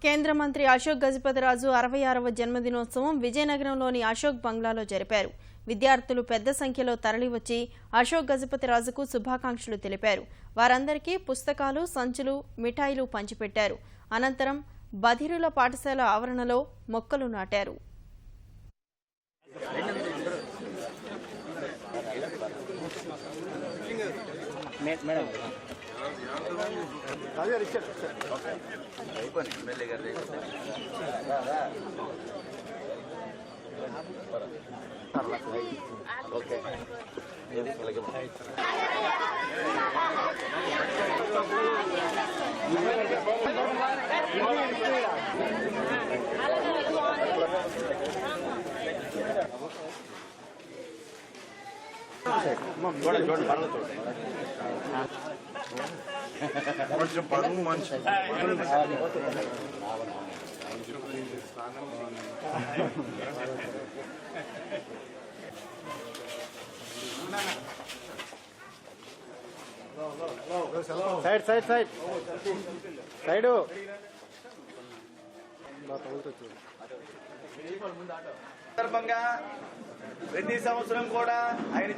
కేంద్ర మంత్రి అశోక్ గజపతిరాజు 66వ జన్మదినోత్సవం విజయనగరంలోని అశోక్ బంగ్లాలో జరిపారు. విద్యార్థులు పెద్ద సంఖ్యలో తరలివచ్చి అశోక్ గజపతిరాజుకు శుభాకాంక్షలు తెలిపారు. వారందరికీ పుస్తకాలు, సంచులు, మిఠాయిలు పంచిపెట్టారు. అనంతరం బధిరుల పాఠశాల ఆవరణలో మొక్కలు నాటారు. కొంచెం పరువు మనిషి సైడ్ సైడ్ సైడ్ సైడు సందర్భంగా ప్రతి సంవత్సరం కూడా ఆయన